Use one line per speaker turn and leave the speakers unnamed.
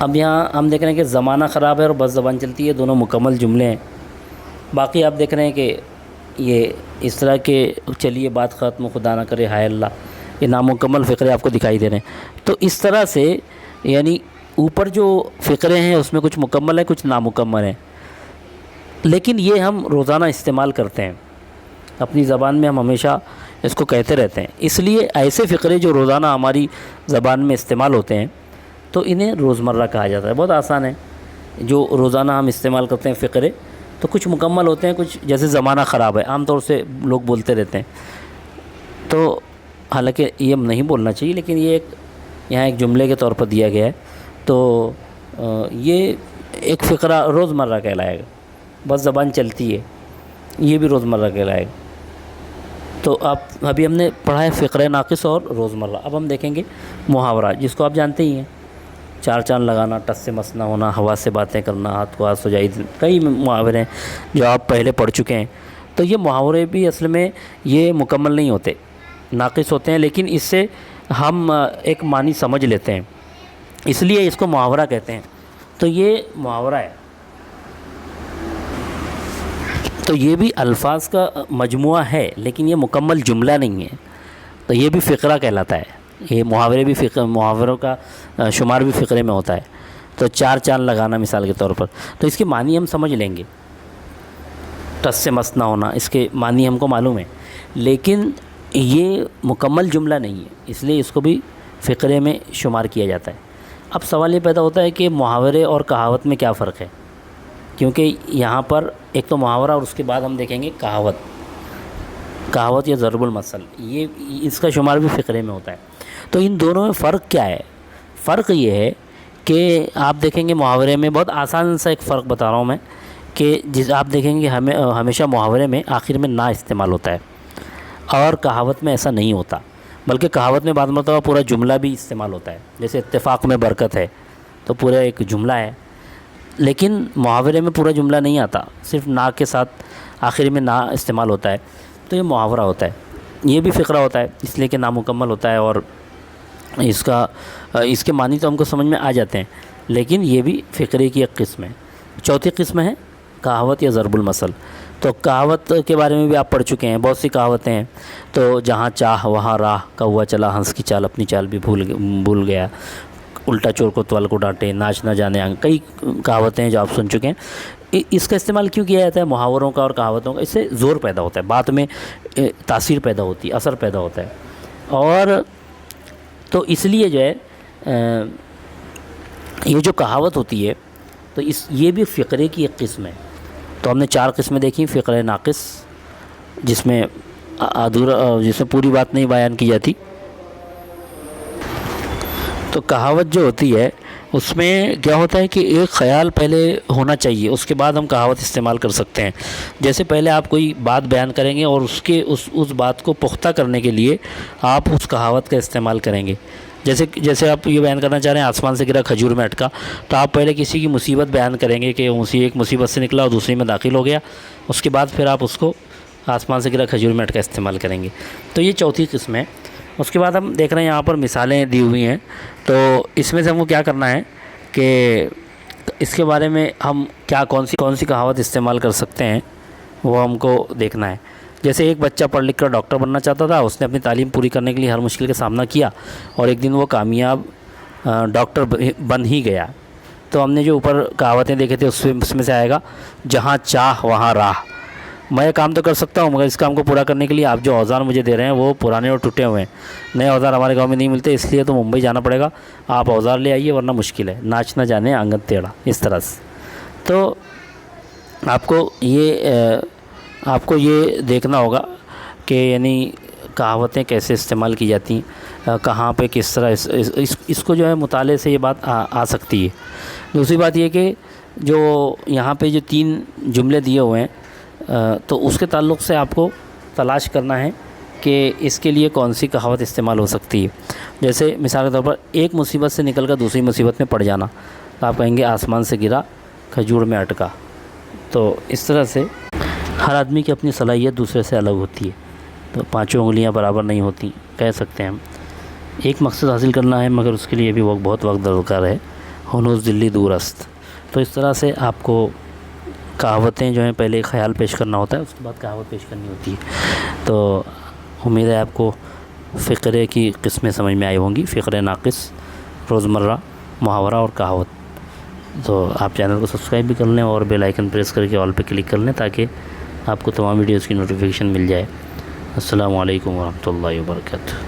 اب یہاں ہم دیکھ رہے ہیں کہ زمانہ خراب ہے اور بس زبان چلتی ہے، دونوں مکمل جملے ہیں۔ باقی آپ دیکھ رہے ہیں کہ یہ اس طرح کے چلیے بات ختم، خدا نہ کرے، ہائے اللہ، یہ نامکمل فقرے آپ کو دکھائی دے رہے ہیں۔ تو اس طرح سے یعنی اوپر جو فقرے ہیں اس میں کچھ مکمل ہیں، کچھ نامکمل ہیں، لیکن یہ ہم روزانہ استعمال کرتے ہیں، اپنی زبان میں ہم ہمیشہ اس کو کہتے رہتے ہیں۔ اس لیے ایسے فقرے جو روزانہ ہماری زبان میں استعمال ہوتے ہیں تو انہیں روزمرہ کہا جاتا ہے۔ بہت آسان ہے، جو روزانہ ہم استعمال کرتے ہیں فقرے، تو کچھ مکمل ہوتے ہیں، کچھ جیسے زمانہ خراب ہے عام طور سے لوگ بولتے رہتے ہیں، تو حالانکہ یہ نہیں بولنا چاہیے، لیکن یہ یہاں ایک جملے کے طور پر دیا گیا ہے، تو یہ ایک فقرہ روزمرہ کہلائے گا۔ بس زبان چلتی ہے، یہ بھی روزمرہ کہلائے گا۔ تو ابھی ہم نے پڑھا ہے فقرہ ناقص اور روزمرہ۔ اب ہم دیکھیں گے محاورہ، جس کو آپ جانتے ہی ہیں، چار چاند لگانا، ٹس سے مس نہ ہونا، ہوا سے باتیں کرنا، ہاتھ کو ہاتھ سجائی، کئی محاورے ہیں جو آپ پہلے پڑھ چکے ہیں۔ تو یہ محاورے بھی اصل میں یہ مکمل نہیں ہوتے، ناقص ہوتے ہیں، لیکن اس سے ہم ایک معنی سمجھ لیتے ہیں، اس لیے اس کو محاورہ کہتے ہیں۔ تو یہ محاورہ ہے، تو یہ بھی الفاظ کا مجموعہ ہے، لیکن یہ مکمل جملہ نہیں ہے، تو یہ بھی فقرہ کہلاتا ہے۔ یہ محاورے بھی محاوروں کا شمار بھی فقرے میں ہوتا ہے۔ تو چار چاند لگانا مثال کے طور پر، تو اس کے معنی ہم سمجھ لیں گے، ٹس سے مس نہ ہونا، اس کے معنی ہم کو معلوم ہے، لیکن یہ مکمل جملہ نہیں ہے، اس لیے اس کو بھی فقرے میں شمار کیا جاتا ہے۔ اب سوال یہ پیدا ہوتا ہے کہ محاورے اور کہاوت میں کیا فرق ہے، کیونکہ یہاں پر ایک تو محاورہ اور اس کے بعد ہم دیکھیں گے کہاوت یا ضرب المثل، یہ اس کا شمار بھی فقرے میں ہوتا ہے۔ تو ان دونوں میں فرق کیا ہے؟ فرق یہ ہے کہ آپ دیکھیں گے محاورے میں بہت آسان سا ایک فرق بتا رہا ہوں میں، کہ آپ دیکھیں گے ہمیشہ محاورے میں آخر میں نا استعمال ہوتا ہے، اور کہاوت میں ایسا نہیں ہوتا، بلکہ کہاوت میں بعض مرتبہ پورا جملہ بھی استعمال ہوتا ہے، جیسے اتفاق میں برکت ہے تو پورا ایک جملہ ہے، لیکن محاورے میں پورا جملہ نہیں آتا، صرف نا کے ساتھ آخر میں نا استعمال ہوتا ہے، تو یہ محاورہ ہوتا ہے۔ یہ بھی فقرہ ہوتا ہے، اس لیے کہ نامکمل ہوتا ہے، اور اس کے معنی تو ہم کو سمجھ میں آ جاتے ہیں، لیکن یہ بھی فقرے کی ایک قسم ہے۔ چوتھی قسم ہے کہاوت یا ضرب المثل۔ تو کہاوت کے بارے میں بھی آپ پڑھ چکے ہیں، بہت سی کہاوتیں ہیں، تو جہاں چاہ وہاں راہ، کوا چلا ہنس کی چال اپنی چال بھی بھول گیا، الٹا چور کو توال کو ڈانٹے، ناچ نہ جانے آنگ، کئی کہاوتیں ہیں جو آپ سن چکے ہیں۔ اس کا استعمال کیوں کیا جاتا ہے محاوروں کا اور کہاوتوں کا؟ اس سے زور پیدا ہوتا ہے، بات میں تاثیر پیدا ہوتی ہے، اثر پیدا ہوتا ہے، اور تو اس لیے جو ہے یہ جو کہاوت ہوتی ہے تو یہ بھی فقرے کی ایک قسم ہے۔ تو ہم نے 4 قسمیں دیکھی، فقرہ ناقص جس میں پوری بات نہیں بیان کی جاتی، تو کہاوت جو ہوتی ہے اس میں کیا ہوتا ہے کہ ایک خیال پہلے ہونا چاہیے، اس کے بعد ہم کہاوت استعمال کر سکتے ہیں۔ جیسے پہلے آپ کوئی بات بیان کریں گے اور اس بات کو پختہ کرنے کے لیے آپ اس کہاوت کا استعمال کریں گے۔ جیسے آپ یہ بیان کرنا چاہ رہے ہیں آسمان سے گرا کھجور میں اٹکا، تو آپ پہلے کسی کی مصیبت بیان کریں گے کہ ایک مصیبت سے نکلا اور دوسری میں داخل ہو گیا، اس کے بعد پھر آپ اس کو آسمان سے گرا کھجور میں اٹکا استعمال کریں گے۔ تو یہ چوتھی قسم ہے۔ اس کے بعد ہم دیکھ رہے ہیں یہاں پر مثالیں دی ہوئی ہیں، تو اس میں سے ہم کو کیا کرنا ہے کہ اس کے بارے میں ہم کون سی کہاوت استعمال کر سکتے ہیں وہ ہم کو دیکھنا ہے۔ جیسے ایک بچہ پڑھ لکھ کر ڈاکٹر بننا چاہتا تھا، اس نے اپنی تعلیم پوری کرنے کے لیے ہر مشکل کا سامنا کیا، اور ایک دن وہ کامیاب ڈاکٹر بن ہی گیا۔ تو ہم نے جو اوپر کہاوتیں دیکھے تھے اس میں سے آئے گا جہاں چاہ وہاں راہ۔ میں یہ کام تو کر سکتا ہوں، مگر اس کام کو پورا کرنے کے لیے آپ جو اوزار مجھے دے رہے ہیں وہ پرانے اور ٹوٹے ہوئے ہیں، نئے اوزار ہمارے گاؤں میں نہیں ملتے، اس لیے تو ممبئی جانا پڑے گا، آپ اوزار لے آئیے ورنہ مشکل ہے، ناچ نہ جانے آنگن ٹیڑھا، اس طرح سے۔ تو آپ کو یہ دیکھنا ہوگا کہ یعنی کہاوتیں کیسے استعمال کی جاتی ہیں، کہاں پہ کس طرح اس کو جو ہے مطالعے سے یہ بات آ سکتی ہے۔ دوسری بات یہ کہ جو یہاں پہ جو 3 جملے دیے ہوئے ہیں، تو اس کے تعلق سے آپ کو تلاش کرنا ہے کہ اس کے لیے کون سی کہاوت استعمال ہو سکتی ہے۔ جیسے مثال کے طور پر ایک مصیبت سے نکل کر دوسری مصیبت میں پڑ جانا، تو آپ کہیں گے آسمان سے گرا کھجور میں اٹکا۔ تو اس طرح سے ہر آدمی کی اپنی صلاحیت دوسرے سے الگ ہوتی ہے، تو 5 انگلیاں برابر نہیں ہوتی، کہہ سکتے ہیں ہم۔ ایک مقصد حاصل کرنا ہے مگر اس کے لیے بھی بہت وقت درکار ہے، ہنوز دلی دورست. تو اس طرح سے آپ کو کہاوتیں جو ہیں پہلے خیال پیش کرنا ہوتا ہے، اس کے بعد کہاوت پیش کرنی ہوتی ہے. تو امید ہے آپ کو فقرے کی قسمیں سمجھ میں آئی ہوں گی، فقرے ناقص، روزمرہ، محاورہ اور کہاوت. تو آپ چینل کو سبسکرائب بھی کر لیں اور بیل آئیکن پریس کر کے آل پہ کلک کر لیں تاکہ آپ کو تمام ویڈیوز کی نوٹیفیکیشن مل جائے. السلام علیکم ورحمۃ اللہ وبرکاتہ.